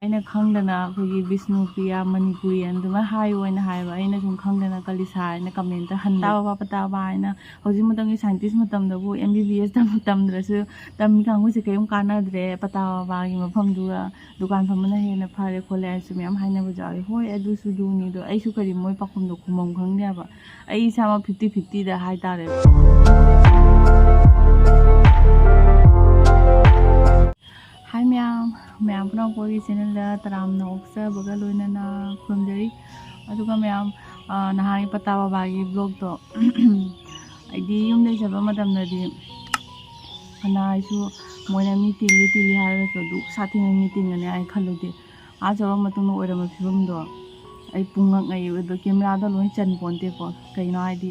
ꯑꯩꯅ ꯈꯪꯗꯅ ꯑꯩꯈꯣꯏꯒꯤ ꯕꯤꯁꯅꯨꯄ꯭ꯔꯤꯌꯥ ꯃꯅꯤꯄꯨꯔꯤ ꯑꯗꯨꯃꯥꯏꯅ ꯍꯥꯏꯌꯨ ꯑꯣꯏꯅ ꯍꯥꯏꯕ ꯑꯩꯅ ꯁꯨꯝ ꯈꯪꯗꯅ ꯀꯂꯤꯁꯥ ꯍꯥꯏꯅ ꯀꯃꯦꯟꯇ ꯍꯟꯕ ꯄꯇꯥꯕ ꯍꯥꯏꯅ ꯍꯧꯖꯤꯛ ꯃꯇꯝꯒꯤ ꯁꯥꯏꯟꯇꯤꯁ ꯃꯇꯝꯗꯕꯨ MBBS ꯇꯝꯗ꯭ꯔꯁꯨ ꯇꯝꯃꯤ ꯀꯥꯡꯕꯨꯁꯦ ꯀꯔꯤꯝ ꯀꯥꯟꯅꯗ꯭ꯔꯦ ꯄꯇꯥꯕꯥꯒꯤ ꯃꯐꯝꯗꯨꯒ ꯗꯨꯀꯥꯟ ꯐꯝꯕꯅ ꯍꯦꯟꯅ ꯐꯔꯦ ꯈꯣꯠꯂꯦ ꯍꯥꯏꯁꯨ ꯃꯌꯥꯝ ꯍꯥꯏꯅꯕ ꯌꯥꯎꯋꯤ ꯍꯣꯏ ꯑꯗꯨꯁꯨ ꯑꯗꯨꯅꯤ ꯑꯗꯣ ꯑꯩꯁꯨ ꯀꯔꯤ ꯃꯣꯏ ꯄꯥꯎꯈꯨꯝꯗꯣ ꯈꯨꯝꯐꯝ ꯈꯪꯗꯦꯕ ꯑꯩ ꯏꯁꯥꯃꯛ 50-50ꯗ ꯍꯥꯏꯇꯥꯔꯦ ꯍꯥꯏ ꯃꯌꯥꯝ ꯄꯨꯝꯅꯃꯛꯄꯒꯤ ꯆꯦꯅꯦꯜꯗ ꯇꯔꯥꯝꯅ ꯑꯣꯛꯆꯕꯒ ꯂꯣꯏꯅꯅ ꯈꯨꯔꯨꯝꯖꯔꯤ ꯑꯗꯨꯒ ꯃꯌꯥꯝ ꯅꯍꯥꯟꯒꯤ ꯄꯇꯥ ꯕꯕꯥꯒꯤ ꯕ꯭ꯂꯣꯛꯇꯣ ꯑꯩꯗꯤ ꯌꯨꯝꯗꯩ ꯆꯠꯄ ꯃꯇꯝꯗꯗꯤ ꯐꯅ ꯑꯩꯁꯨ ꯃꯣꯏꯅ ꯃꯤ ꯇꯤꯜꯂꯤ ꯍꯥꯏꯔꯒꯁꯨ ꯑꯗꯨꯛ ꯁꯥꯊꯤꯅ ꯃꯤ ꯇꯤꯟꯒꯅꯤ ꯑꯩ ꯈꯜꯂꯨꯗꯦ ꯆꯠꯄ ꯃꯇꯨꯡꯗ ꯑꯣꯏꯔꯝꯕ ꯐꯤꯕꯝꯗꯣ ꯑꯩ ꯄꯨꯡꯉꯛꯉꯩ ꯑꯗꯣ ꯀꯦꯃꯦꯔꯥꯗ ꯂꯣꯏ ꯆꯟ ꯄꯣꯟꯇꯦꯀꯣ ꯀꯩꯅꯣ ꯍꯥꯏꯗꯤ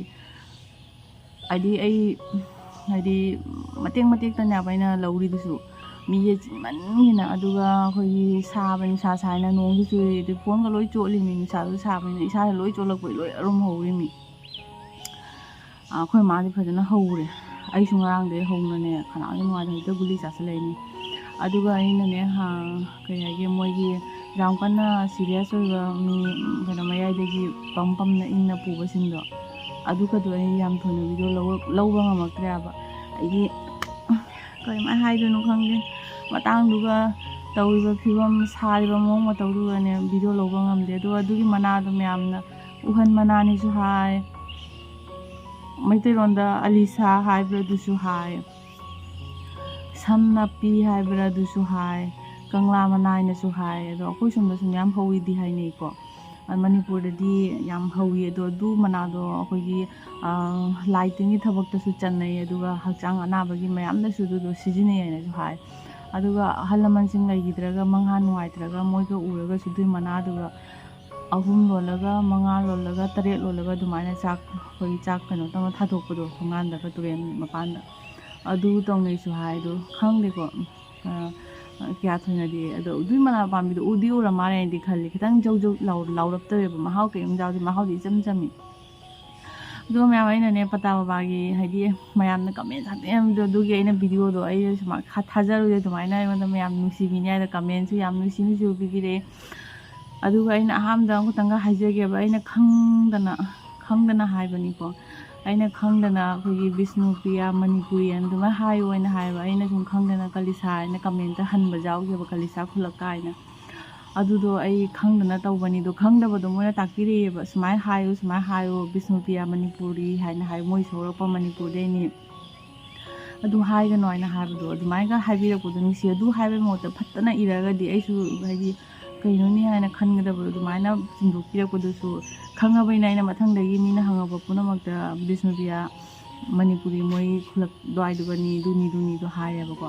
ꯃꯇꯦꯛ ꯃꯇꯦꯛꯇꯅꯦꯕ ꯑꯩꯅ ꯂꯧꯔꯤꯗꯨꯁꯨ ꯃꯤꯁꯦ ꯆꯤꯟꯃꯟꯒꯤꯅ ꯑꯗꯨꯒ ꯑꯩꯈꯣꯏꯒꯤ ꯅꯨꯡꯁꯥ ꯁꯥꯏꯅ ꯅꯣꯡꯁꯨ ꯆꯨꯏ ꯑꯗꯩ ꯐꯣꯟꯒ ꯂꯣꯏ ꯆꯣꯠꯂꯤꯃꯤ ꯅꯨꯡꯁꯥꯁꯨ ꯁꯥꯕꯅꯤꯅ ꯏꯁꯥꯁꯦ ꯂꯣꯏ ꯆꯣꯠꯂꯛꯄꯩ ꯂꯣꯏ ꯑꯔꯨꯝ ꯍꯧꯔꯤꯃꯤ ꯑꯩꯈꯣꯏ ꯃꯥꯗꯤ ꯐꯖꯅ ꯍꯧꯔꯦ ꯑꯩꯁꯨ ꯉꯔꯥꯡꯗꯩ ꯍꯧꯅꯅꯦ ꯈꯅꯥꯎꯁꯦ ꯅꯨꯡꯉꯥꯏꯇꯕ ꯍꯦꯛꯇ ꯒꯨꯂꯤ ꯆꯥꯁꯤꯜꯂꯛꯏꯅꯤ ꯑꯗꯨꯒ ꯑꯩꯅꯅꯦ ꯀꯩ ꯍꯥꯏꯒꯦ ꯃꯣꯏꯒꯤ ꯌꯥꯝ ꯀꯟꯅ ꯁꯤꯔꯤꯌꯁ ꯑꯣꯏꯕ ꯃꯤ ꯃꯌꯥꯏꯗꯒꯤ ꯄꯝꯅ ꯏꯪꯅ ꯄꯨꯕꯁꯤꯡꯗꯣ ꯑꯗꯨꯒꯗꯣ ꯑꯩ ꯌꯥꯝ ꯊꯨꯅ ꯚꯤꯗꯤꯑꯣ ꯂꯧꯕ ꯉꯝꯃꯛꯇ꯭ꯔꯦꯕ ꯑꯩꯗꯤ ꯀꯔꯤꯃꯥꯏꯅ ꯍꯥꯏꯗꯣꯏꯅꯣ ꯈꯪꯗꯦ ꯃꯇꯥꯡꯗꯨꯒ ꯇꯧꯔꯤꯕ ꯐꯤꯕꯝ ꯁꯥꯔꯤꯕ ꯃꯑꯣꯡ ꯃꯇꯧꯗꯨꯒꯅꯦ ꯚꯤꯗꯤꯑꯣ ꯂꯧꯕ ꯉꯝꯗꯦ ꯑꯗꯨꯒ ꯑꯗꯨꯒꯤ ꯃꯅꯥꯗꯣ ꯃꯌꯥꯝꯅ ꯎꯍꯟ ꯃꯅꯥꯅꯤꯁꯨ ꯍꯥꯏ ꯃꯩꯇꯩꯂꯣꯟꯗ ꯑꯂꯤꯁꯥ ꯍꯥꯏꯕ꯭ꯔꯥ ꯑꯗꯨꯁꯨ ꯍꯥꯏ ꯁꯝ ꯅꯞꯄꯤ ꯍꯥꯏꯕ꯭ꯔꯥ ꯑꯗꯨꯁꯨ ꯍꯥꯏ ꯀꯪꯂꯥ ꯃꯅꯥ ꯍꯥꯏꯅꯁꯨ ꯍꯥꯏ ꯑꯗꯣ ꯑꯩꯈꯣꯏ ꯁꯣꯝꯗꯁꯨ ꯃꯌꯥꯝ ꯍꯧꯋꯤꯗꯤ ꯍꯥꯏꯅꯩꯀꯣ ꯃꯅꯤꯄꯨꯔꯗꯗꯤ ꯌꯥꯝ ꯍꯧꯋꯤ ꯑꯗꯨ ꯃꯅꯥꯗꯣ ꯑꯩꯈꯣꯏꯒꯤ ꯂꯥꯏ ꯇꯤꯟꯒꯤ ꯊꯕꯛꯇꯁꯨ ꯆꯟꯅꯩ ꯑꯗꯨꯒ ꯍꯛꯆꯥꯡ ꯑꯅꯥꯕꯒꯤ ꯃꯌꯥꯝꯗꯁꯨ ꯑꯗꯨꯗꯣ ꯁꯤꯖꯤꯟꯅꯩ ꯍꯥꯏꯅꯁꯨ ꯍꯥꯏ ꯑꯗꯨꯒ ꯑꯍꯜ ꯂꯃꯟꯁꯤꯡ ꯂꯩꯈꯤꯗ꯭ꯔꯒ ꯃꯪꯍꯥꯟ ꯅꯨꯡꯉꯥꯏꯇ꯭ꯔꯒ ꯃꯣꯏꯒ ꯎꯔꯒꯁꯨ ꯑꯗꯨꯏ ꯃꯅꯥꯗꯨꯒ 3 ꯂꯣꯜꯂꯒ 5 ꯂꯣꯜꯂꯒ 7 ꯂꯣꯜꯂꯒ ꯑꯗꯨꯃꯥꯏꯅ ꯑꯩꯈꯣꯏ ꯆꯥꯛ ꯀꯩꯅꯣ ꯇꯧꯅ ꯊꯥꯗꯣꯛꯄꯗꯣ ꯊꯣꯡꯒꯥꯟꯗꯒ ꯇꯨꯔꯦꯟ ꯃꯄꯥꯟꯗ ꯑꯗꯨ ꯇꯧꯅꯩꯁꯨ ꯍꯥꯏ ꯑꯗꯣ ꯈꯪꯗꯦꯀꯣ ꯀꯌꯥ ꯊꯣꯏꯅꯗꯤ ꯑꯗꯣ ꯑꯗꯨꯏ ꯃꯅꯥ ꯄꯥꯝꯕꯤꯗꯣ ꯎꯗꯤ ꯎꯔ ꯃꯥꯜꯂꯦꯅꯗꯤ ꯈꯜꯂꯤ ꯈꯤꯇꯪ ꯖꯧ ꯂꯥꯎꯔꯞꯇꯧꯋꯦꯕ ꯃꯍꯥꯎ ꯀꯔꯤꯝ ꯌꯥꯎꯗꯦ ꯃꯍꯥꯎꯗꯤ ꯏꯆꯝ ꯆꯝꯃꯤ ꯑꯗꯨꯒ ꯃꯌꯥꯝ ꯑꯩꯅꯅꯦ ꯄꯇꯥ ꯕꯕꯥꯒꯤ ꯍꯥꯏꯗꯤ ꯃꯌꯥꯝꯅ ꯀꯃꯦꯟ ꯊꯥꯛꯇꯦꯕꯗꯣ ꯑꯗꯨꯒꯤ ꯑꯩꯅ ꯚꯤꯗꯤꯑꯣꯗꯣ ꯑꯩ ꯁꯨꯃꯥꯏꯅ ꯊꯥꯖꯔꯨꯗꯦ ꯑꯗꯨꯃꯥꯏꯅ ꯑꯩꯉꯣꯟꯗ ꯃꯌꯥꯝ ꯅꯨꯡꯁꯤꯕꯤꯅꯤ ꯍꯥꯏꯗ ꯀꯃꯦꯟꯁꯨ ꯌꯥꯝ ꯅꯨꯡꯁꯤꯅꯁꯨ ꯄꯤꯕꯤꯔꯛꯑꯦ ꯑꯗꯨꯒ ꯑꯩꯅ ꯑꯍꯥꯟꯕꯗ ꯑꯃꯨꯛꯇꯪꯒ ꯍꯥꯏꯖꯒꯦꯕ ꯑꯩꯅ ꯈꯪꯗꯅ ꯍꯥꯏꯕꯅꯤꯀோ ꯑꯩꯅꯈꯪꯗꯅ ꯑꯩꯈꯣꯏꯒꯤ ꯕꯤꯁꯅꯨꯄ꯭ꯔꯤꯌꯥ ꯃꯅꯤꯄꯨꯔꯤ ꯑꯗꯨꯃꯥꯏꯅ ꯍꯥꯏꯌꯨ ꯑꯣꯏꯅ ꯍꯥꯏꯕ ꯑꯩꯅ ꯁꯨꯝ ꯈꯪꯗꯅ ꯀꯂꯤꯁꯥ ꯍꯥꯏꯅ ꯀꯃꯦꯟꯇ ꯍꯟꯕ ꯌꯥꯎꯈꯤꯕ ꯀꯂꯤꯁꯥ ꯈꯨꯜꯂꯛꯀ ꯍꯥꯏꯅ ꯑꯗꯨꯗꯣ ꯑꯩ ꯈꯪꯗꯅ ꯇꯧꯕꯅꯤꯗꯣ ꯈꯪꯗꯕꯗꯣ ꯃꯣꯏꯅ ꯇꯥꯛꯄꯤꯔꯛꯑꯦꯕ ꯁꯨꯃꯥꯏꯅ ꯍꯥꯏꯌꯨ ꯕꯤꯁꯅꯨꯄ꯭ꯔꯤꯌꯥ ꯃꯅꯤꯄꯨꯔꯤ ꯍꯥꯏꯅ ꯍꯥꯏ ꯃꯣꯏ ꯁꯧꯔꯛꯄ ꯃꯅꯤꯄꯨꯔꯗꯩꯅꯤ ꯑꯗꯨ ꯍꯥꯏꯒꯅꯣ ꯍꯥꯏꯅ ꯍꯥꯏꯕꯗꯣ ꯑꯗꯨꯃꯥꯏꯅ ꯍꯥꯏꯕꯤꯔꯛꯄꯗꯣ ꯅꯨꯡꯁꯤ ꯑꯗꯨ ꯍꯥꯏꯕꯒꯤ ꯃꯍꯨꯠꯇ ꯐꯠꯇꯅ ꯏꯔꯒꯗꯤ ꯑꯩꯁꯨ ꯍꯥꯏꯗꯤ ꯀꯩꯅꯣꯅꯤ ꯍꯥꯏꯅ ꯈꯟꯒꯗꯕꯗꯣ ꯑꯗꯨꯃꯥꯏꯅ ꯆꯤꯡꯗꯣꯛꯄꯤꯔꯛꯄꯗꯨꯁꯨ ꯈꯪꯉꯕꯅꯤꯅ ꯑꯩꯅ ꯃꯊꯪꯗꯒꯤ ꯃꯤꯅ ꯍꯪꯉꯛꯄ ꯄꯨꯝꯅꯃꯛꯇ ꯕꯤꯁꯅꯨꯄ꯭ꯔꯤꯌꯥ ꯃꯅꯤꯄꯨꯔꯤ ꯃꯣꯏ ꯈꯨꯜꯂꯛ ꯑꯗꯨꯋꯥꯏꯗꯨꯒꯅꯤ ꯑꯗꯨꯅꯤꯗꯣ ꯍꯥꯏꯌꯦꯕꯀꯣ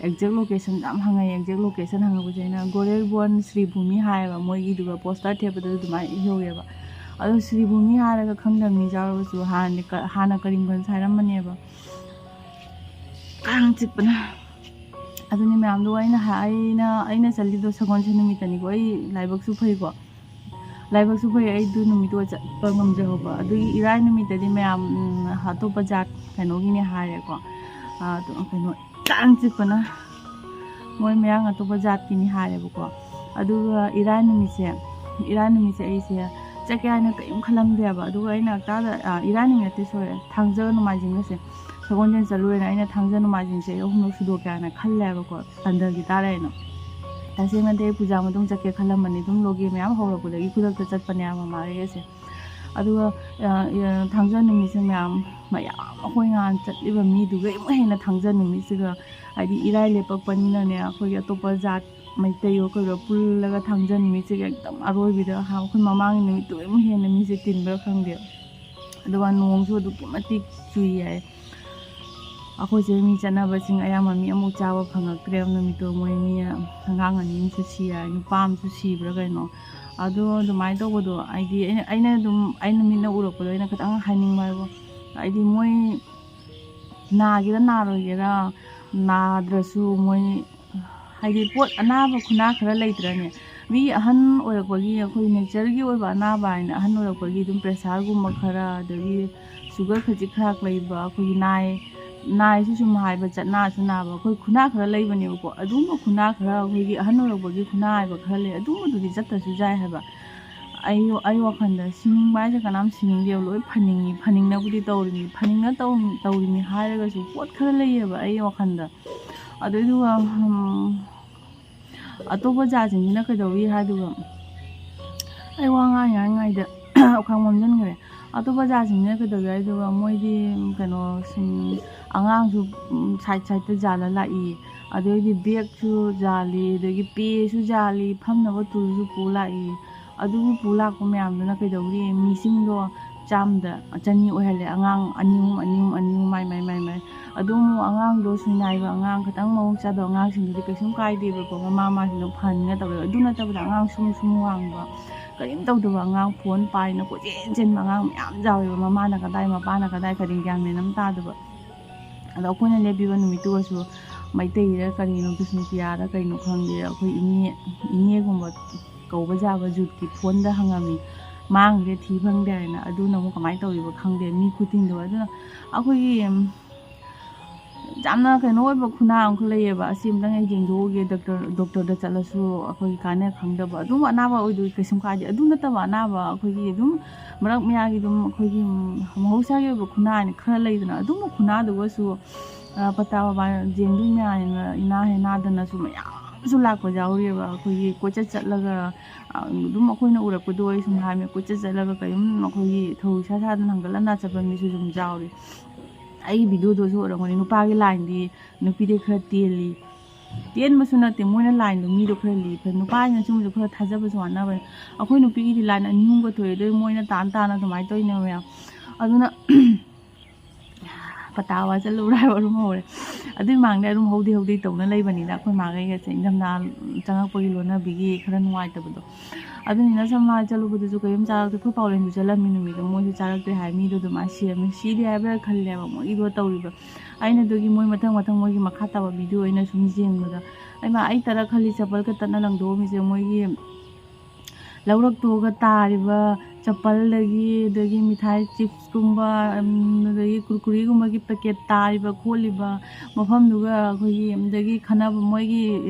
ꯑꯦꯛꯖꯦꯛ ꯂꯣꯀꯦꯁꯟ ꯌꯥꯝ ꯍꯪꯉꯛꯑꯦ ꯑꯦꯛꯖꯦꯛ ꯂꯣꯀꯦꯁꯟ ꯍꯪꯉꯛꯄꯁꯦ ꯑꯩꯅ ꯒꯣꯔꯦꯜꯕꯣꯟ ꯁ꯭ꯔꯤꯚꯨꯃꯤ ꯍꯥꯏꯌꯦꯕ ꯃꯣꯏꯒꯤꯗꯨꯒ ꯄꯣꯁꯇꯔ ꯊꯦꯠꯄꯗꯁꯨ ꯑꯗꯨꯃꯥꯏꯅ ꯏꯍꯧꯋꯦꯕ ꯑꯗꯣ ꯁ꯭ꯔꯤꯚꯨꯃꯤ ꯍꯥꯏꯔꯒ ꯈꯪꯗꯕ ꯃꯤ ꯌꯥꯎꯔꯒꯁꯨ ꯍꯥꯟꯅ ꯀꯔꯤꯝꯒꯟꯁ ꯍꯥꯏꯔꯝꯕꯅꯦꯕ ꯀꯥꯡ ꯆꯤꯛꯄꯅ ꯑꯗꯨꯅꯤ ꯃꯌꯥꯝꯗꯣ ꯑꯩꯅ ꯆꯠꯂꯤꯗꯣ ꯁꯒꯣꯜꯁꯦꯟ ꯅꯨꯃꯤꯠꯇꯅꯤꯀꯣ ꯑꯩ ꯂꯥꯏꯕꯛꯁꯨ ꯐꯩ ꯑꯩꯗꯨ ꯅꯨꯃꯤꯠꯇꯣ ꯆꯠꯄ ꯉꯝꯖꯍꯧꯕ ꯑꯗꯨꯒꯤ ꯏꯔꯥꯏ ꯅꯨꯃꯤꯠꯇꯗꯤ ꯃꯌꯥꯝ ꯑꯇꯣꯞꯄ ꯖꯥꯠ ꯀꯩꯅꯣꯒꯤꯅꯦ ꯍꯥꯏꯔꯦꯀꯣ ꯀꯩꯅꯣ ꯀꯥꯡ ꯆꯤꯛꯄꯅ ꯃꯣꯏ ꯃꯌꯥꯡ ꯑꯇꯣꯞꯄ ꯖꯥꯠꯀꯤꯅꯤ ꯍꯥꯏꯔꯦꯕꯀோ ꯑꯗꯨꯒ ꯏꯔꯥꯏ ꯅꯨꯃꯤꯠꯁꯦ ꯑꯩꯁꯦ ꯆꯠꯀꯦ ꯍꯥꯏꯅ ꯀꯔꯤꯝ ꯈꯜꯂꯝꯗꯦꯕ ꯑꯗꯨꯒ ꯑꯩꯅ ꯍꯞꯇꯥꯗ ꯏꯔꯥꯏ ꯅꯨꯃꯤꯠ ꯅꯠꯇꯦ ꯁꯣꯏꯔꯦ ꯊꯥꯡꯖ ꯅꯣꯡꯃꯥꯏꯖꯤꯡꯒꯁꯦ ꯁꯒꯣꯜꯁꯦꯟ ꯆꯠꯂꯨꯔꯦꯅ ꯑꯩꯅ ꯊꯥꯡꯖ ꯅꯣꯡꯃꯥꯏꯖꯤꯡꯁꯦ 3 ꯁꯨꯗꯣꯛꯀꯦ ꯍꯥꯏꯅ ꯈꯜꯂꯦꯕꯀꯣ ꯇꯟꯗꯒꯤ ꯇꯥꯔꯦꯅ ꯇꯁꯦꯡꯅꯗꯤ ꯑꯩ ꯄꯨꯖꯥ ꯃꯇꯨꯡ ꯆꯠꯀꯦ ꯈꯜꯂꯝꯕꯅꯤ ꯑꯗꯨꯝ ꯂꯣꯒꯦ ꯃꯌꯥꯝ ꯍꯧꯔꯛꯄꯗꯒꯤ ꯈꯨꯗꯛꯇ ꯆꯠꯄꯅꯦ ꯃꯃꯥꯒꯩꯁꯦ ꯑꯗꯨꯒ ꯊꯥꯡꯖ ꯅꯨꯃꯤꯠꯁꯦ ꯃꯌꯥꯝ ꯑꯩꯈꯣꯏ ꯉꯍꯥꯟ ꯆꯠꯂꯤꯕ ꯃꯤꯗꯨꯒ ꯑꯃꯨꯛ ꯍꯦꯟꯅ ꯊꯥꯡꯖ ꯅꯨꯃꯤꯠꯁꯤꯒ ꯍꯥꯏꯗꯤ ꯏꯔꯥꯏ ꯂꯦꯞꯄꯛꯄꯅꯤꯅꯅꯦ ꯑꯩꯈꯣꯏꯒꯤ ꯑꯇꯣꯞꯄ ꯖꯥꯠ ꯃꯩꯇꯩꯌꯣ ꯀꯩꯔꯣ ꯄꯨꯜꯂꯒ ꯊꯥꯡꯖ ꯅꯨꯃꯤꯠꯁꯤꯒ ꯑꯦꯛꯗꯝ ꯑꯔꯣꯏꯕꯤꯗ ꯑꯩꯈꯣꯏ ꯃꯃꯥꯡꯒꯤ ꯅꯨꯃꯤꯠꯇꯨ ꯑꯃꯨꯛ ꯍꯦꯟꯅ ꯃꯤꯁꯦ ꯇꯤꯟꯕ꯭ꯔꯥ ꯈꯪꯗꯦ ꯑꯗꯨꯒ ꯅꯣꯡꯁꯨ ꯑꯗꯨꯛꯀꯤ ꯃꯇꯤꯛ ꯆꯨꯏ ꯌꯥꯏ ꯑꯩꯈꯣꯏꯁꯦ ꯃꯤ ꯆꯠꯅꯕꯁꯤꯡ ꯑꯌꯥꯝꯕ ꯃꯤ ꯑꯃꯨꯛ ꯆꯥꯕ ꯐꯪꯉꯛꯇ꯭ꯔꯦꯕ ꯅꯨꯃꯤꯠꯇꯣ ꯃꯣꯏ ꯃꯤ ꯑꯉꯥꯡ 2 ꯑꯃꯁꯨ ꯁꯤ ꯌꯥꯏ ꯅꯨꯄꯥ ꯑꯃꯁꯨ ꯁꯤꯕ꯭ꯔꯥ ꯀꯩꯅꯣ ꯑꯗꯣ ꯑꯗꯨꯃꯥꯏꯅ ꯇꯧꯕꯗꯣ ꯍꯥꯏꯗꯤ ꯑꯩꯅ ꯃꯤꯠꯅ ꯎꯔꯛꯄꯗꯣ ꯑꯩꯅ ꯈꯤꯇꯪ ꯍꯥꯏꯅꯤꯡꯕ ꯍꯥꯏꯕ ꯍꯥꯏꯗꯤ ꯃꯣই 나ꯒꯦꯔ 나ꯔꯣꯏꯒꯦꯔ 나ꯗ꯭ꯔꯁꯨ ꯃꯣꯏ ꯍꯥꯏꯗꯤ ꯄꯣꯠ ꯑꯅꯥꯕ ꯈꯨꯟꯅꯥ ꯈꯔ ꯂꯩꯇ꯭ꯔꯅꯦ ꯃꯤ ꯑꯍꯟ ꯑꯣꯏꯔꯛꯄꯒꯤ ꯑꯩꯈꯣꯏ ꯅꯦꯆꯔꯒꯤ ꯑꯣꯏꯕ ꯑꯅꯥꯕ ꯍꯥꯏꯅ ꯑꯍꯟ ꯑꯣꯏꯔꯛꯄꯒꯤ ꯑꯗꯨꯝ ꯄ꯭ꯔꯦꯁꯔꯒꯨꯝꯕ ꯈꯔ ꯑꯗꯒꯤ ꯁꯨꯒꯔ ꯈꯖꯤꯛ ꯈꯔꯥꯛ ꯂꯩꯕ ꯑꯩꯈꯣꯏꯒꯤ ꯅꯥꯏꯁꯨ ꯁꯨꯝ ꯍꯥꯏꯕ ꯆꯠꯅꯥꯁꯨ ꯅꯥꯕ ꯑꯩꯈꯣꯏ ꯈꯨꯟꯅꯥ ꯈꯔ ꯂꯩꯕꯅꯦꯕꯀꯣ ꯑꯗꯨꯝꯕ ꯈꯨꯟꯅꯥ ꯈꯔ ꯑꯩꯈꯣꯏꯒꯤ ꯑꯍꯟ ꯑꯣꯏꯔꯛꯄꯒꯤ ꯈꯨꯟꯅꯥ ꯍꯥꯏꯕ ꯈꯔ ꯂꯩ ꯑꯗꯨꯝꯕꯗꯨꯗꯤ ꯆꯠꯇ꯭ꯔꯁꯨ ꯌꯥꯏ ꯍꯥꯏꯕ ꯑꯩ ꯋꯥꯈꯜꯗ ꯁꯤꯅꯤꯡꯕ ꯍꯥꯏꯁꯦ ꯀꯅꯥꯝ ꯁꯤꯅꯤꯡꯗꯦꯕ ꯂꯣꯏ ꯐꯅꯤꯡꯉꯤ ꯐꯅꯤꯡꯅꯕꯨꯗꯤ ꯇꯧꯔꯤꯅꯤ ꯐꯅꯤꯡꯅ ꯇꯧꯔꯤꯅꯤ ꯍꯥꯏꯔꯒꯁꯨ ꯄꯣꯠꯈꯔ ꯂꯩꯌꯦꯕ ꯑꯩ ꯋꯥꯈꯜꯗ ꯑꯗꯨꯏꯗꯨꯒ ꯑꯇꯣꯞꯄ ꯖꯥꯠꯁꯤꯡꯁꯤꯅ ꯀꯩꯗꯧꯏ ꯍꯥꯏꯗꯨꯒ ꯑꯩ ꯋꯥ ꯉꯥꯡꯉꯥꯏꯗ ꯈꯪ ꯃꯝꯖꯟꯈ꯭ꯔꯦ ꯑꯇꯣꯞꯄ ꯖꯥꯠꯁꯤꯡꯁꯤꯅ ꯀꯩꯗꯧꯏ ꯍꯥꯏꯗꯨꯒ ꯃꯣꯏꯗꯤ ꯀꯩꯅꯣꯁꯤꯡ ꯑꯉꯥꯡꯁꯨ ꯁꯥꯏꯠꯇ ꯖꯥꯜꯂ ꯂꯥꯛꯏ ꯑꯗꯩꯗꯤ ꯕꯦꯒꯁꯨ ꯖꯥꯜꯂꯤ ꯑꯗꯒꯤ ꯄꯦꯁꯨ ꯖꯥꯜꯂꯤ ꯐꯝꯅꯕ ꯇꯨꯜꯁꯨ ꯄꯨ ꯂꯥꯛꯏ ꯑꯗꯨꯒꯤ ꯄꯨ ꯂꯥꯛꯄ ꯃꯌꯥꯝꯗꯨꯅ ꯀꯩꯗꯧꯔꯤ ꯃꯤꯁꯤꯡꯗꯣ ꯆꯥꯝꯗ ꯆꯅꯤ ꯑꯣꯏꯍꯜꯂꯦ ꯑꯉꯥꯡ ꯑꯅꯤ ꯑꯍꯨꯝ ꯃꯥꯏ ꯑꯗꯨꯝ ꯑꯉꯥꯡꯗꯣ ꯁꯨꯅꯥꯏꯕ ꯑꯉꯥꯡ ꯈꯤꯇꯪ ꯃꯑꯣꯡ ꯆꯥꯗꯕ ꯑꯉꯥꯡꯁꯤꯡꯗꯨꯗꯤ ꯀꯩꯁꯨꯝ ꯀꯥꯏꯗꯦꯕꯀꯣ ꯃꯃꯥꯁꯤꯡꯗꯣ ꯐꯍꯟꯅꯤꯡꯉ ꯇꯧꯋꯦꯕ ꯑꯗꯨ ꯅꯠꯇꯕꯗ ꯑꯉꯥꯡ ꯁꯨꯝ ꯋꯥꯡꯕ ꯀꯔꯤꯝ ꯇꯧꯗꯕ ꯑꯉꯥꯡ ꯐꯣꯟ ꯄꯥꯏꯅ ꯀꯣꯏꯆꯦꯟ ꯆꯦꯟꯕ ꯑꯉꯥꯡ ꯃꯌꯥꯝ ꯌꯥꯎꯋꯦꯕ ꯃꯃꯥꯅ ꯀꯗꯥꯏ ꯃꯄꯥꯅ ꯀꯗꯥꯏ ꯀꯔꯤ ꯒ꯭ꯌꯥꯟ ꯃꯦꯟ ꯑꯃ ꯇꯥꯗꯕ ꯑꯗꯣ ꯑꯩꯈꯣꯏꯅ ꯂꯦꯞꯄꯤꯕ ꯅꯨꯃꯤꯠꯇꯨꯒꯁꯨ ꯃꯩꯇꯩꯔ ꯀꯔꯤꯅꯣ ꯕꯤꯁꯅꯨꯄꯤꯌꯥꯔ ꯀꯩꯅꯣ ꯈꯪꯗꯦ ꯑꯩꯈꯣꯏ ꯏꯅꯦꯒꯨꯝꯕ ꯀꯧꯕ ꯌꯥꯕ ꯖꯨꯠꯀꯤ ꯐꯣꯟꯗ ꯍꯪꯉꯝꯃꯤ ꯃꯥꯡꯈ꯭ꯔꯦ ꯊꯤ ꯐꯪꯗꯦ ꯍꯥꯏꯅ ꯑꯗꯨꯅ ꯑꯃꯨꯛ ꯀꯃꯥꯏꯅ ꯇꯧꯔꯤꯕ ꯈꯪꯗꯦ ꯃꯤ ꯈꯨꯇꯤꯡꯗꯣ ꯑꯗꯨꯅ ꯑꯩꯈꯣꯏꯒꯤ ꯌꯥꯝꯅ ꯀꯩꯅꯣ ꯑꯣꯏꯕ ꯈꯨꯟꯅꯥ ꯑꯃꯈꯛ ꯂꯩꯌꯦꯕ ꯑꯁꯤ ꯑꯃꯇꯪ ꯑꯩ ꯌꯦꯡꯊꯣꯛꯎꯒꯦ ꯗꯣꯛꯇꯔꯗ ꯆꯠꯂꯁꯨ ꯑꯩꯈꯣꯏꯒꯤ ꯀꯥꯟꯅ ꯈꯪꯗꯕ ꯑꯗꯨꯝ ꯑꯅꯥꯕ ꯑꯣꯏꯗꯣꯏ ꯀꯩꯁꯨꯝ ꯀꯥꯏꯗꯦ ꯑꯗꯨ ꯅꯠꯇꯕ ꯑꯅꯥꯕ ꯑꯩꯈꯣꯏꯒꯤ ꯑꯗꯨꯝ ꯃꯔꯛ ꯃꯌꯥꯒꯤ ꯑꯗꯨꯝ ꯑꯩꯈꯣꯏꯒꯤ ꯃꯍꯧꯁꯥꯒꯤ ꯑꯣꯏꯕ ꯈꯨꯟꯅꯥ ꯍꯥꯏꯅ ꯈꯔ ꯂꯩꯗꯅ ꯑꯗꯨꯝꯕ ꯈꯨꯟꯅꯥꯗꯨꯒꯁꯨ ꯄꯇꯥ ꯕꯕꯥ ꯌꯦꯡꯗꯣꯏ ꯃꯌꯥꯝꯅ ꯏꯅꯥ ꯍꯦꯅꯥꯗꯅꯁꯨ ꯃꯌꯥꯝꯁꯨ ꯂꯥꯛꯄ ꯌꯥꯎꯔꯤꯑꯕ ꯑꯩꯈꯣꯏꯒꯤ ꯀꯣꯏꯆꯠ ꯆꯠꯂꯒ ꯑꯗꯨꯝ ꯑꯩꯈꯣꯏꯅ ꯎꯔꯛꯄꯗꯣ ꯑꯩ ꯁꯨꯝ ꯍꯥꯏꯕꯅꯦ ꯀꯣꯏꯆꯠ ꯆꯠꯂꯒ ꯀꯔꯤꯝ ꯑꯩꯈꯣꯏꯒꯤ ꯊꯧ ꯏꯁꯥ ꯁꯥꯗꯅ ꯍꯪꯒꯠ ꯍꯟꯗꯥ ꯆꯠꯄ ꯃꯤꯁꯨ ꯑꯗꯨꯝ ꯌꯥꯎꯔꯤ ꯑꯩꯒꯤ ꯚꯤꯗꯤꯑꯣꯗꯁꯨ ꯑꯣꯏꯔꯝꯒꯅꯤ ꯅꯨꯄꯥꯒꯤ ꯂꯥꯏꯟꯗꯤ ꯅꯨꯄꯤꯗꯤ ꯈꯔ ꯇꯦꯜꯂꯤ ꯇꯦꯟꯕꯁꯨ ꯅꯠꯇꯦ ꯃꯣꯏꯅ ꯂꯥꯏꯟꯗꯣ ꯃꯤꯗꯣ ꯈꯔ ꯂꯤ ꯅꯨꯄꯥꯁꯤꯅ ꯁꯨꯝꯕꯁꯨ ꯈꯔ ꯊꯥꯖꯕꯁꯨ ꯋꯥꯠꯅꯕꯅꯦ ꯑꯩꯈꯣꯏ ꯅꯨꯄꯤꯒꯤꯗꯤ ꯂꯥꯏꯟ ꯑꯅꯤ ꯑꯍꯨꯝꯒ ꯊꯣꯛꯑꯦ ꯑꯗꯨ ꯃꯣꯏꯅ ꯇꯥꯅ ꯑꯗꯨꯃꯥꯏꯅ ꯇꯧꯔꯤꯅꯦ ꯃꯌꯥꯝ ꯑꯗꯨꯅ ꯄꯇꯥ ꯋꯥ ꯆꯠꯂꯨꯔꯥ ꯍꯥꯏꯕ ꯑꯗꯨꯝ ꯍꯧꯔꯦ ꯑꯗꯨꯏ ꯃꯥꯡꯗ ꯑꯗꯨꯝ ꯍꯧꯗꯤ ꯇꯧꯅ ꯂꯩꯕꯅꯤꯅ ꯑꯩꯈꯣꯏ ꯃꯥꯈꯩꯒꯁꯦ ꯏꯪꯊꯝꯊꯥ ꯆꯪꯉꯛꯄꯒꯤ ꯂꯣꯟꯅꯕꯤꯒꯤ ꯈꯔ ꯅꯨꯡꯉꯥꯏꯇꯕꯗꯣ ꯑꯗꯨꯅꯤꯅ ꯁꯝꯅ ꯆꯠꯂꯨꯕꯗꯨꯁꯨ ꯀꯔꯤꯝ ꯆꯥꯔꯛꯇꯦ ꯑꯩꯈꯣই ꯄꯥꯎꯂꯦꯟꯁꯨ ꯆꯠꯂꯝꯃꯤ ꯅꯨꯃꯤꯠꯇꯣ ꯃꯣꯏꯁꯨ ꯆꯥꯔꯛꯇꯦ ꯍꯥꯏ ꯃꯤꯗꯣ ꯑꯗꯨꯃꯥꯏꯅ ꯁꯤꯔꯝꯃꯤ ꯁꯤꯗꯤ ꯍꯥꯏꯕ꯭ꯔꯥ ꯈꯜꯂꯦꯕ ꯃꯣꯏꯒꯤꯗꯣ ꯇꯧꯔꯤꯕ ꯑꯩꯅ ꯑꯗꯨꯒꯤ ꯃꯣꯏ ꯃꯊꯪ ꯃꯣꯏꯒꯤ ꯃꯈꯥ ꯇꯥꯕ ꯚꯤꯗꯤꯑꯣ ꯑꯩꯅ ꯁꯨꯝ ꯌꯦꯡꯕꯗ ꯑꯩ ꯇꯔꯥ ꯈꯜꯂꯤ ꯆꯄꯜꯒ ꯇꯠꯅ ꯂꯪꯊꯣꯛꯑꯝꯃꯤꯁꯦ ꯃꯣꯏꯒꯤ ꯂꯧꯔꯛꯇꯣꯛꯑꯒ ꯇꯥꯔꯤꯕ ꯆꯄꯜꯗꯒꯤ ꯑꯗꯒꯤ ꯃꯤꯊꯥꯏ ꯆꯤꯞꯁꯀꯨꯝꯕ ꯑꯗꯒꯤ ꯀꯨꯔꯀꯨꯔꯤꯒꯨꯝꯕꯒꯤ ꯄꯦꯀꯦꯠ ꯇꯥꯔꯤꯕ ꯈꯣꯠꯂꯤꯕ ꯃꯐꯝꯗꯨꯒ ꯑꯩꯈꯣꯏꯒꯤ ꯑꯗꯒꯤ ꯈꯟꯅꯕ ꯃꯣꯏꯒꯤ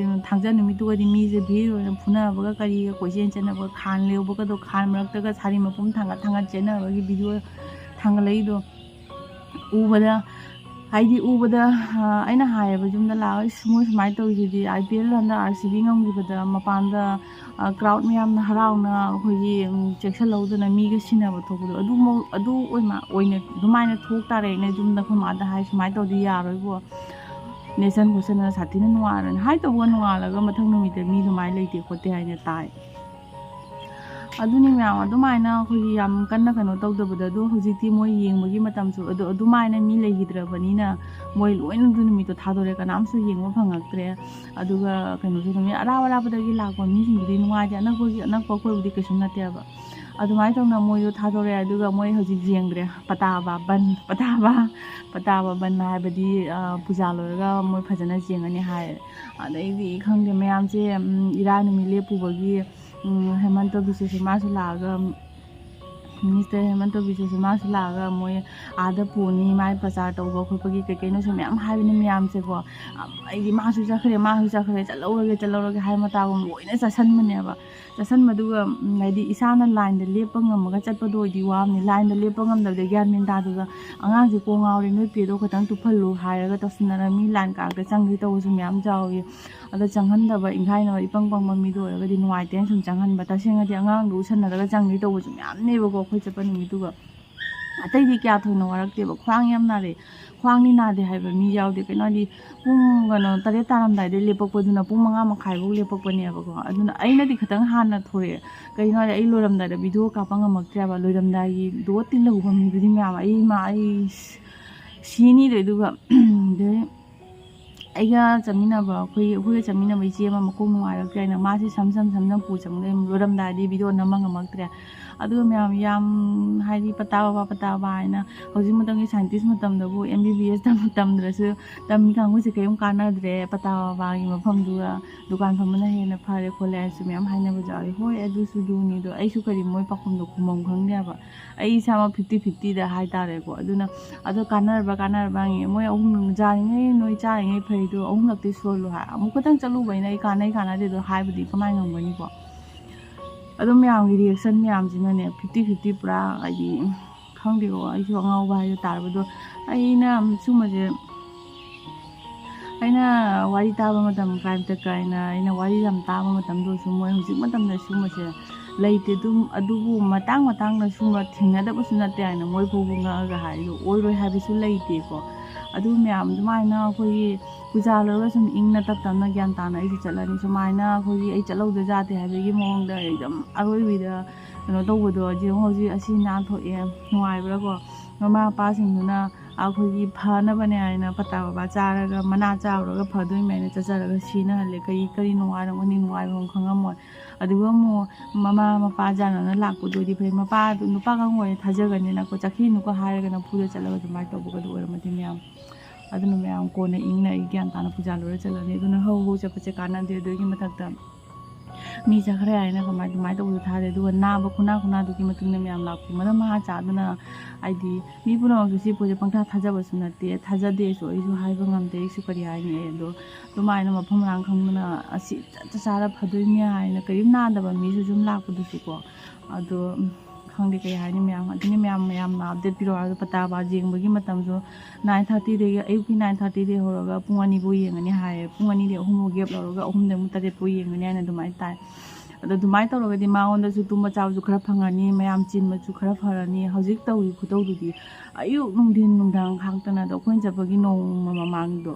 ꯊꯥꯡꯖ ꯅꯨꯃꯤꯠꯇꯨꯒꯗꯤ ꯃꯤꯁꯦ ꯚꯤꯔ ꯑꯣꯏꯅ ꯐꯨꯅꯕꯒ ꯀꯔꯤꯒ ꯀꯣꯏꯆꯦꯟ ꯆꯦꯟꯅꯕ ꯈꯥꯟ ꯂꯦꯎꯕꯒꯗꯣ ꯈꯥꯟ ꯃꯔꯛꯇꯒ ꯁꯥꯔꯤ ꯃꯄꯨꯝ ꯊꯥꯡꯒꯠ ꯆꯦꯟꯅꯕꯒꯤ ꯚꯤꯗꯤꯑꯣ ꯊꯥꯡꯒꯠꯂꯛꯏꯗꯣ ꯎꯕꯗ ꯑꯩꯅ ꯍꯥꯏꯌꯦꯕ ꯌꯨꯝꯗ ꯂꯥꯛꯑꯒ ꯃꯣꯏ ꯁꯨꯃꯥꯏꯅ ꯇꯧꯔꯤꯁꯤꯗꯤ IPL ꯍꯟꯗꯛ RCB ꯉꯝꯈꯤꯕꯗ ꯃꯄꯥꯟꯗ ꯀ꯭ꯔꯥꯎꯠ ꯃꯌꯥꯝꯅ ꯍꯔꯥꯎꯅ ꯑꯩꯈꯣꯏꯒꯤ ꯆꯦꯛꯁꯜꯍꯧꯗꯅ ꯃꯤꯒ ꯁꯤꯟꯅꯕ ꯊꯣꯛꯄꯗꯣ ꯑꯗꯨ ꯑꯣꯏꯅ ꯑꯗꯨꯃꯥꯏꯅ ꯊꯣꯛ ꯇꯥꯔꯦ ꯑꯩꯅ ꯌꯨꯝꯗ ꯑꯩꯈꯣꯏ ꯃꯥꯗ ꯍꯥꯏ ꯁꯨꯃꯥꯏꯅ ꯇꯧꯗꯤ ꯌꯥꯔꯣꯏꯕꯣ ꯅꯦꯁꯟ ꯈꯣꯠꯁꯟꯅ ꯁꯥꯊꯤꯅ ꯅꯨꯡꯉꯥꯏꯔꯅꯤ ꯍꯥꯏ ꯇꯧꯕꯒ ꯅꯣꯡꯉꯥꯜꯂꯒ ꯃꯊꯪ ꯅꯨꯃꯤꯠꯇ ꯃꯤ ꯑꯗꯨꯃꯥꯏꯅ ꯂꯩꯇꯦ ꯈꯣꯠꯇꯦ ꯍꯥꯏꯅ ꯇꯥꯏ ꯑꯗꯨꯅꯤ ꯃꯌꯥꯝ ꯑꯗꯨꯃꯥꯏꯅ ꯑꯩꯈꯣꯏꯒꯤ ꯌꯥꯝ ꯀꯟꯅ ꯀꯩꯅꯣ ꯇꯧꯗꯕꯗ ꯑꯗꯣ ꯍꯧꯖꯤꯛꯇꯤ ꯃꯣꯏ ꯌꯦꯡꯕꯒꯤ ꯃꯇꯝꯁꯨ ꯑꯗꯨꯃꯥꯏꯅ ꯃꯤ ꯂꯩꯈꯤꯗ꯭ꯔꯕꯅꯤꯅ ꯃꯣꯏ ꯂꯣꯏꯅ ꯑꯗꯨ ꯅꯨꯃꯤꯠꯇꯣ ꯊꯥꯗꯣꯔꯛꯑꯦ ꯀꯅꯥꯝꯁꯨ ꯌꯦꯡꯕ ꯐꯪꯉꯛꯇ꯭ꯔꯦ ꯑꯗꯨꯒ ꯀꯩꯅꯣꯁꯨ ꯑꯗꯨꯝ ꯑꯔꯥꯞꯄꯗꯒꯤ ꯂꯥꯛꯄ ꯃꯤꯁꯤꯡꯗꯨꯗꯤ ꯅꯨꯡꯉꯥꯏꯇꯦ ꯑꯅꯛꯄ ꯑꯩꯈꯣꯏꯕꯨꯗꯤ ꯀꯩꯁꯨꯝ ꯅꯠꯇꯦꯕ ꯑꯗꯨꯃꯥꯏꯅ ꯇꯧꯅ ꯃꯣꯏꯗꯣ ꯊꯥꯗꯣꯔꯛꯑꯦ ꯑꯗꯨꯒ ꯃꯣꯏ ꯍꯧꯖꯤꯛ ꯌꯦꯡꯗ꯭ꯔꯦ ꯄꯇꯥꯕ ꯕꯟ ꯍꯥꯏꯕꯗꯤ ꯄꯨꯖꯥ ꯂꯣꯏꯔꯒ ꯃꯣꯏ ꯐꯖꯅ ꯌꯦꯡꯉꯅꯤ ꯍꯥꯏ ꯑꯗꯩꯗꯤ ꯈꯪꯗꯦ ꯃꯌꯥꯝꯁꯦ ꯏꯔꯥꯏ ꯅꯨꯃꯤꯠ ꯂꯦꯞꯄꯨꯕꯒꯤ ꯍꯦꯃꯟꯇ ꯕꯤꯁꯦꯁꯤ ꯃꯥꯁꯨ ꯂꯥꯛꯑꯒ ꯃꯤꯅꯤꯁꯇꯔ ꯍꯦꯃꯟꯇ ꯕꯤꯁꯦꯁꯤ ꯃꯥꯁꯨ ꯂꯥꯛꯑꯒ ꯃꯣꯏ ꯑꯥꯗ ꯄꯨꯅꯤ ꯃꯥꯏ ꯄ꯭ꯔꯆꯥꯔ ꯇꯧꯕ ꯈꯣꯠꯄꯒꯤ ꯀꯩꯀꯩꯅꯣꯁꯨ ꯃꯌꯥꯝ ꯍꯥꯏꯕꯅꯤ ꯃꯌꯥꯝꯁꯦꯀꯣ ꯑꯩꯗꯤ ꯃꯥꯁꯨ ꯆꯠꯈ꯭ꯔꯦ ꯆꯠꯍꯧꯔꯒꯦ ꯍꯥꯏ ꯃꯇꯥꯒꯨꯝ ꯂꯣꯏꯅ ꯆꯠꯁꯟꯕꯗꯨꯒ ꯍꯥꯏꯗꯤ ꯏꯁꯥꯅ ꯂꯥꯏꯟꯗ ꯂꯦꯞꯄ ꯉꯝꯃꯒ ꯆꯠꯄꯗꯣ ꯑꯣꯏꯗꯤ ꯋꯥꯕꯅꯤ ꯂꯥꯏꯟꯗ ꯂꯦꯞꯄ ꯉꯝꯗꯕꯗ ꯒ꯭ꯌꯥꯟ ꯃꯦꯟ ꯇꯥꯗꯨꯒ ꯑꯉꯥꯡꯁꯦ ꯀꯣꯡ ꯉꯥꯎꯔꯦ ꯅꯣꯏ ꯄꯦꯗꯣ ꯈꯤꯇꯪ ꯇꯨꯞꯍꯜꯂꯨ ꯍꯥꯏꯔꯒ ꯇꯧꯁꯤꯟꯅꯔ ꯃꯤ ꯂꯥꯏꯟ ꯀꯥꯔꯛꯇ ꯆꯪꯒꯤ ꯇꯧꯕꯁꯨ ꯃꯌꯥꯝ ꯌꯥꯎꯏ ꯑꯗ ꯆꯪꯍꯟꯗꯕ ꯏꯪꯈꯥꯏꯅꯕ ꯏꯄꯪ ꯄꯪꯕ ꯃꯤꯗꯣ ꯑꯣꯏꯔꯒꯗꯤ ꯅꯨꯡꯉꯥꯏꯇꯦꯅ ꯁꯨꯝ ꯆꯪꯍꯟꯕ ꯇꯁꯦꯡꯅꯗꯤ ꯑꯉꯥꯡꯗꯣ ꯎꯁꯟꯅꯔꯒ ꯆꯪꯒꯤ ꯇꯧꯕꯁꯨ ꯃꯌꯥꯝꯅꯦꯕꯀꯣ ꯑꯩꯈꯣꯏ ꯆꯠꯄ ꯅꯨꯃꯤꯠꯇꯨꯒ ꯑꯇꯩꯗꯤ ꯀꯌా ꯊꯣꯏꯅ ꯋꯥꯔꯛꯇꯦꯕ ꯈ꯭ꯋꯥꯡ ꯌꯥꯝ ꯅꯥꯔꯦ ꯈ꯭ꯋꯥꯡꯗꯤ ꯅꯥꯗꯦ ꯍꯥꯏꯕ ꯃꯤ ꯌꯥꯎꯗꯦ ꯀꯩꯅꯣ ꯍꯥꯏꯗꯤ ꯄꯨꯡ 7 ꯇꯥꯔꯝꯗꯥꯏꯗ ꯂꯦꯞꯄꯛꯄꯗꯨꯅ ꯄꯨꯡ 5:30ꯐꯥꯎ ꯂꯦꯞꯄꯛꯄꯅꯦꯕꯀꯣ ꯑꯗꯨꯅ ꯑꯩꯅꯗꯤ ꯈꯤꯇꯪ ꯍꯥꯟꯅ ꯊꯣꯔꯛꯑꯦ ꯀꯩꯅꯣ ꯍꯥꯏꯗꯤ ꯑꯩ ꯂꯣꯏꯔꯝꯗꯥꯏꯗ ꯚꯤꯗꯤꯑꯣ ꯀꯥꯞꯄ ꯉꯝꯃꯛꯇ꯭ꯔꯦꯕ ꯂꯣꯏꯔꯝꯗꯥꯏꯒꯤ ꯗꯣ ꯇꯤꯜꯍꯧꯕ ꯃꯤꯗꯨꯗꯤ ꯃꯌꯥꯝ ꯑꯩ ꯁꯤꯅꯤꯗ ꯑꯗꯨꯒ ꯑꯗꯩ ꯑꯩꯒ ꯆꯠꯃꯤꯟꯅꯕ ꯑꯩꯈꯣꯏꯒ ꯆꯠꯃꯤꯟꯅꯕ ꯏꯆꯦ ꯑꯃ ꯃꯈꯣꯡ ꯅꯨꯡꯉꯥꯏꯔꯛꯇ꯭ꯔꯦ ꯍꯥꯏꯅ ꯃꯥꯁꯦ ꯁꯝ ꯄꯨ ꯆꯪꯂꯦ ꯂꯣꯏꯔꯝꯗꯥꯏꯗꯤ ꯚꯤꯗꯤꯑꯣ ꯅꯝꯕ ꯉꯝꯃꯛꯇ꯭ꯔꯦ ꯑꯗꯨꯒ ꯃꯌꯥꯝ ꯌꯥꯝ ꯍꯥꯏꯗꯤ ꯄꯇꯥ ꯕꯕꯥ ꯍꯥꯏꯅ ꯍꯧꯖꯤꯛ ꯃꯇꯝꯒꯤ ꯁꯥꯏꯟꯇꯤꯁ ꯃꯇꯝꯗꯕꯨ MBBS ꯇꯝꯗ꯭ꯔꯁꯨ ꯇꯝꯃꯤ ꯀꯥꯡꯕꯨꯁꯦ ꯀꯔꯤꯝ ꯀꯥꯟꯅꯗ꯭ꯔꯦ ꯄꯇꯥ ꯕꯕꯥꯒꯤ ꯃꯐꯝꯗꯨꯒ ꯗꯨꯀꯥꯟ ꯐꯝꯕꯅ ꯍꯦꯟꯅ ꯐꯔꯦ ꯈꯣꯠꯂꯦ ꯍꯥꯏꯔꯁꯨ ꯃꯌꯥꯝ ꯍꯥꯏꯅꯕ ꯌꯥꯎꯋꯤ ꯍꯣꯏ ꯑꯗꯨꯁꯨ ꯑꯗꯨꯅꯤ ꯑꯗꯣ ꯑꯩꯁꯨ ꯀꯔꯤ ꯃꯣꯏ ꯄꯥꯎꯈꯨꯝꯗꯣ ꯈꯨꯝꯐꯝ ꯈꯪꯗꯦꯕ ꯑꯩ ꯏꯁꯥꯃꯛ 50-50ꯗ ꯍꯥꯏꯇꯥꯔꯦꯀꯣ ꯑꯗꯨꯅ ꯑꯗꯣ ꯀꯥꯟꯅꯔꯕ ꯃꯣꯏ ꯑꯍꯨꯝ ꯌꯥꯔꯤꯉꯩ ꯅꯣꯏ ꯆꯥꯔꯤꯉꯩ ꯐꯩꯗꯣ ꯑꯍꯨꯝꯂꯛꯇꯤ ꯁꯣꯜꯂꯨ ꯍꯥꯏ ꯑꯃꯨꯛ ꯈꯛꯇꯪ ꯆꯠꯂꯨꯕꯩꯅ ꯑꯩ ꯀꯥꯟꯅꯗꯦꯗꯣ ꯍꯥꯏꯕꯗꯤ ꯀꯃꯥꯏꯅ ꯉꯝꯒꯅꯤꯀꯣ ꯑꯗꯨꯝ ꯃꯌꯥꯝꯒꯤ ꯔꯤꯌꯦꯛꯁꯟ ꯃꯌꯥꯝꯁꯤꯅꯅꯦ 50-50 ꯄꯨꯔꯥ ꯍꯥꯏꯗꯤ ꯈꯪꯗꯦꯀꯣ ꯑꯩꯁꯨ ꯑꯉꯥꯎꯕ ꯍꯥꯏꯗꯣ ꯇꯥꯔꯕꯗꯣ ꯑꯩꯅ ꯁꯨꯝꯕꯁꯦ ꯑꯩꯅ ꯋꯥꯔꯤ ꯇꯥꯕ ꯃꯇꯝ ꯀꯥꯏꯅ ꯑꯩꯅ ꯋꯥꯔꯤ ꯌꯥꯝ ꯇꯥꯕ ꯃꯇꯝꯗꯁꯨ ꯃꯣꯏ ꯍꯧꯖꯤꯛ ꯃꯇꯝꯗ ꯁꯨꯝꯕꯁꯦ ꯂꯩꯇꯦ ꯑꯗꯨꯕꯨ ꯃꯇꯥꯡꯗ ꯁꯨꯝꯕ ꯊꯦꯡꯅꯗꯕꯁꯨ ꯅꯠꯇꯦ ꯍꯥꯏꯅ ꯃꯣꯏ ꯐꯥꯎꯕ ꯉꯛꯑꯒ ꯍꯥꯏꯗꯣ ꯑꯣꯏꯔꯣꯏ ꯍꯥꯏꯕꯁꯨ ꯂꯩꯇꯦꯀꯣ ꯑꯗꯨ ꯃꯌꯥꯝ ꯑꯗꯨꯃꯥꯏꯅ ꯑꯩꯈꯣꯏꯒꯤ ꯄꯨꯖꯥ ꯂꯣꯏꯔꯒ ꯁꯨꯝ ꯏꯪꯅ ꯇꯞꯅ ꯒ꯭ꯌꯥꯟ ꯇꯥꯅ ꯑꯩꯁꯨ ꯆꯠꯂꯅꯤ ꯁꯨꯃꯥꯏꯅ ꯑꯩꯈꯣꯏꯒꯤ ꯑꯩ ꯆꯠꯍꯧꯗ ꯌꯥꯗꯦ ꯍꯥꯏꯕꯒꯤ ꯃꯑꯣꯡꯗ ꯑꯗꯨꯝ ꯑꯔꯣꯏꯕꯤꯗ ꯀꯩꯅꯣ ꯇꯧꯕꯗꯣ ꯍꯧꯖꯤꯛ ꯑꯁꯤ ꯊꯣꯛꯑꯦ ꯅꯨꯡꯉꯥꯏꯕ꯭ꯔꯥꯀꯣ ꯃꯃꯥ ꯃꯄꯥꯁꯤꯡꯗꯨꯅ ꯑꯩꯈꯣꯏꯒꯤ ꯐꯅꯕꯅꯦ ꯍꯥꯏꯅ ꯄꯇꯥ ꯕꯕꯥ ꯆꯥꯔꯒ ꯃꯅꯥ ꯆꯥꯎꯔꯒ ꯐꯗꯣꯏꯃꯦꯅ ꯆꯠꯆꯔꯒ ꯁꯤꯅꯍꯜꯂꯦ ꯀꯔꯤ ꯅꯨꯡꯉꯥꯏꯔꯝꯒꯅꯤ ꯅꯨꯡꯉꯥꯏꯐꯝ ꯈꯪꯉꯝꯃꯣꯏ ꯑꯗꯨꯒ ꯑꯃꯨꯛ ꯃꯃꯥ ꯃꯄꯥ ꯖꯥꯅꯅ ꯂꯥꯛꯄꯗꯨꯗꯤ ꯐꯩ ꯃꯄꯥꯗꯨ ꯅꯨꯄꯥ ꯀꯥꯡꯕꯨ ꯑꯣꯏꯅ ꯊꯥꯖꯒꯅꯤꯅꯀꯣ ꯆꯠꯈꯤꯅꯨꯀꯣ ꯍꯥꯏꯔꯒ ꯅꯝꯐꯨꯗ ꯆꯠꯂꯒ ꯑꯗꯨꯃꯥꯏꯅ ꯇꯧꯕꯒꯗꯣ ꯑꯣꯏꯔꯝꯃꯗꯤ ꯃꯌꯥꯝ ꯑꯗꯨꯅ ꯃꯌꯥꯝ ꯀꯣꯟꯅ ꯏꯪꯅ ꯑꯩ ꯒ꯭ꯌꯥꯟ ꯇꯥꯅ ꯄꯨꯖꯥ ꯂꯣꯏꯔ ꯆꯠꯂꯅꯤ ꯑꯗꯨꯅ ꯍꯧ ꯆꯠꯄꯁꯦ ꯀꯥꯟꯅꯗꯦ ꯑꯗꯨꯒꯤ ꯃꯊꯛꯇ ꯃꯤ ꯆꯠꯈ꯭ꯔꯦ ꯍꯥꯏꯅ ꯑꯗꯨꯃꯥꯏꯅ ꯇꯧꯕꯗꯣ ꯊꯥꯗꯦ ꯑꯗꯨꯒ ꯅꯥꯕ ꯈꯨꯟꯅꯥꯗꯨꯒꯤ ꯃꯇꯨꯡꯗ ꯃꯌꯥꯝ ꯂꯥꯛꯄ ꯃꯔꯝ ꯃꯍꯥ ꯆꯥꯗꯅ ꯍꯥꯏꯗꯤ ꯃꯤ ꯄꯨꯝꯅꯃꯛꯁꯨ ꯁꯤ ꯄꯣꯠꯁꯦ ꯄꯪꯊꯥ ꯊꯥꯖꯕꯁꯨ ꯅꯠꯇꯦ ꯊꯥꯖꯗꯦꯁꯨ ꯑꯩꯁꯨ ꯍꯥꯏꯕ ꯉꯝꯗꯦ ꯑꯩꯁꯨ ꯀꯔꯤ ꯍꯥꯏꯅꯤ ꯑꯗꯣ ꯑꯗꯨꯃꯥꯏꯅ ꯃꯐꯝ ꯃꯔꯥꯡ ꯈꯪꯗꯅ ꯑꯁꯤ ꯆꯥꯔ ꯐꯗꯣꯏꯅꯦ ꯍꯥꯏꯅ ꯀꯔꯤꯝ ꯅꯥꯗꯕ ꯃꯤꯁꯨ ꯁꯨꯝ ꯂꯥꯛꯄꯗꯨꯁꯨꯀꯣ ꯑꯗꯣ ꯈꯪꯗꯦ ꯀꯩ ꯍꯥꯏꯅꯤ ꯃꯌꯥꯝ ꯑꯗꯨꯅꯤ ꯃꯌꯥꯝꯅ ꯑꯞꯗꯦꯠ ꯄꯤꯔꯛꯑꯣ ꯍꯥꯏꯕꯗꯣ ꯄꯇꯥ ꯕꯕꯥ ꯌꯦꯡꯕꯒꯤ ꯃꯇꯝꯁꯨ 9:30 ꯑꯌꯨꯛꯀꯤ 9:30 ꯍꯧꯔꯒ ꯄꯨꯡ 2 ꯌꯦꯡꯒꯅꯤ ꯍꯥꯏꯌꯦ ꯄꯨꯡ 2 3 ꯒꯦꯞ ꯂꯧꯔꯒ 3 ꯑꯃꯨꯛ 7 ꯌꯦꯡꯒꯅꯤ ꯍꯥꯏꯅ ꯑꯗꯨꯃꯥꯏꯅ ꯇꯥꯏ ꯑꯗꯣ ꯑꯗꯨꯃꯥꯏꯅ ꯇꯧꯔꯒꯗꯤ ꯃꯉꯣꯟꯗꯁꯨ ꯇꯨꯝꯕ ꯆꯥꯕꯁꯨ ꯈꯔ ꯐꯪꯉꯅꯤ ꯃꯌꯥꯝ ꯆꯤꯟꯕꯁꯨꯈꯔ ꯐꯔꯅꯤ ꯍꯧꯖꯤꯛ ꯇꯧꯔꯤ ꯈꯨꯇꯧꯗꯨꯗꯤ ꯑꯌꯨꯛ ꯅꯨꯡꯊꯤꯟ ꯅꯨꯡꯗꯥꯡ ꯈꯥꯡꯇꯅ ꯑꯗꯣ ꯑꯩꯈꯣꯏꯅ ꯆꯠꯄꯒꯤ ꯅꯣꯡꯃ ꯃꯃꯥꯡꯗꯣ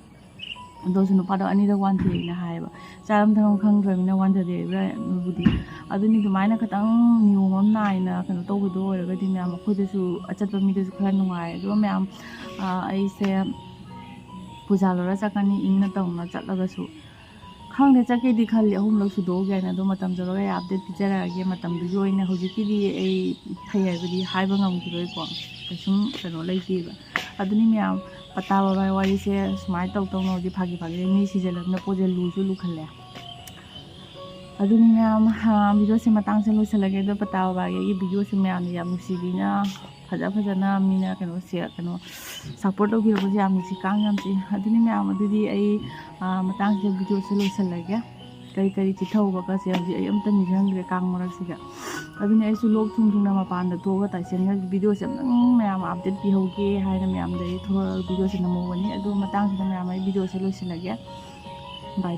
ꯑꯗꯨꯁꯨ ꯅꯨꯄꯥꯗꯣ 2ꯔꯛ ꯋꯥꯟꯊꯩꯅ ꯍꯥꯏꯌꯦꯕ ꯆꯥꯔꯝ ꯊꯛꯔꯝ ꯈꯪꯗ꯭ꯔꯕꯅꯤꯅ ꯋꯥꯟꯊꯗꯦꯕ꯭ꯔꯥ ꯑꯗꯨꯕꯨꯗꯤ ꯑꯗꯨꯅꯤ ꯑꯗꯨꯃꯥꯏꯅ ꯈꯤꯇꯪ ꯅꯤꯌꯣꯝ ꯑꯃ ꯅꯥꯏꯅ ꯀꯩꯅꯣ ꯇꯧꯕꯗꯣ ꯑꯣꯏꯔꯒꯗꯤ ꯃꯌꯥꯝ ꯑꯩꯈꯣꯏꯗꯁꯨ ꯑꯆꯠꯄ ꯃꯤꯗꯁꯨ ꯈꯔ ꯅꯨꯡꯉꯥꯏ ꯑꯗꯨꯒ ꯃꯌꯥꯝ ꯑꯩꯁꯦ ꯄꯨꯖꯥ ꯂꯣꯏꯔ ꯆꯠꯀꯅꯤ ꯏꯪꯅ ꯇꯧꯅ ꯆꯠꯂꯒꯁꯨ ꯈꯪꯗꯦ ꯆꯠꯀꯦꯗꯤ ꯈꯜꯂꯤ 3ꯂꯛ ꯁꯨꯗꯣꯛꯎꯒꯦ ꯍꯥꯏꯅ ꯑꯗꯣ ꯃꯇꯝ ꯆꯠꯂꯒ ꯑꯩ ꯑꯞꯗꯦꯠ ꯄꯤꯖꯔꯛꯑꯒꯦ ꯃꯇꯝꯗꯨꯒꯤ ꯑꯣꯏꯅ ꯍꯧꯖꯤꯛꯀꯤꯗꯤ ꯑꯩ ꯐꯩ ꯍꯥꯏꯕꯗꯤ ꯍꯥꯏꯕ ꯉꯝꯈꯤꯔꯣꯏꯀꯣ ꯀꯩꯁꯨꯝ ꯀꯩꯅꯣ ꯂꯩꯇꯦꯕ ꯑꯗꯨꯅꯤ ꯃꯌꯥꯝ ꯄꯇꯥ ꯕꯕꯥꯒꯤ ꯋꯥꯔꯤꯁꯦ ꯁꯨꯃꯥꯏꯅ ꯇꯧꯅ ꯍꯧꯖꯤꯛ ꯐꯥꯒꯤ ꯃꯤ ꯁꯤꯖꯜꯂꯕꯅꯤꯅ ꯄꯣꯠꯁꯦ ꯂꯨꯈꯜꯂꯦ ꯑꯗꯨꯅꯤ ꯃꯌꯥꯝ ꯚꯤꯗꯤꯑꯣꯁꯦ ꯃꯇꯥꯡꯁꯦ ꯂꯣꯏꯁꯤꯜꯂꯒꯦ ꯑꯗꯣ ꯄꯇꯥ ꯕꯕꯥꯒꯤ ꯑꯩꯒꯤ ꯚꯤꯗꯤꯑꯣꯁꯦ ꯃꯌꯥꯝꯅ ꯌꯥꯝ ꯅꯨꯡꯁꯤꯕꯤꯅ ꯐꯖꯅ ꯃꯤꯅ ꯁꯞꯄꯣꯔꯠ ꯇꯧꯕꯤꯔꯛꯄꯁꯦ ꯌꯥꯝ ꯅꯨꯡꯁꯤ ꯀꯥꯡ ꯌꯥꯝ ꯆꯤ ꯑꯗꯨꯅꯤ ꯃꯌꯥꯝ ꯑꯗꯨꯗꯤ ꯑꯩ ꯃꯇꯥꯡꯁꯤꯗ ꯚꯤꯗꯤꯑꯣꯁꯦ ꯂꯣꯏꯁꯤꯜꯂꯒꯦ ꯀꯔꯤ ꯆꯤꯊꯍꯧꯕꯒꯁꯦ ꯍꯧꯖꯤꯛ ꯑꯩ ꯑꯝꯇ ꯅꯤꯡꯁꯤꯡꯗ꯭ꯔꯦ ꯀꯥꯡ ꯃꯔꯛꯁꯤꯗ ꯑꯗꯨꯅꯤ ꯑꯩꯁꯨ ꯂꯣꯛ ꯊꯨꯡꯅ ꯃꯄꯥꯟꯗ ꯊꯣꯛꯑꯒ ꯇꯥꯏꯁꯟꯒ ꯚꯤꯗꯤꯑꯣꯁꯦ ꯑꯝꯇꯪ ꯃꯌꯥꯝ ꯑꯞꯗꯦꯠ ꯄꯤꯍꯧꯒꯦ ꯍꯥꯏꯅ ꯃꯌꯥꯝꯗ ꯑꯩ ꯊꯣꯛꯂꯛꯑꯒ ꯚꯤꯗꯤꯑꯣꯁꯦ ꯅꯝꯍꯧꯕꯅꯤ ꯑꯗꯨ ꯃꯇꯥꯡꯁꯤꯗ ꯃꯌꯥꯝ ꯑꯩ ꯚꯤꯗꯤꯑꯣꯁꯦ ꯂꯣꯏꯁꯤꯜꯂꯒꯦ ꯕꯥꯏ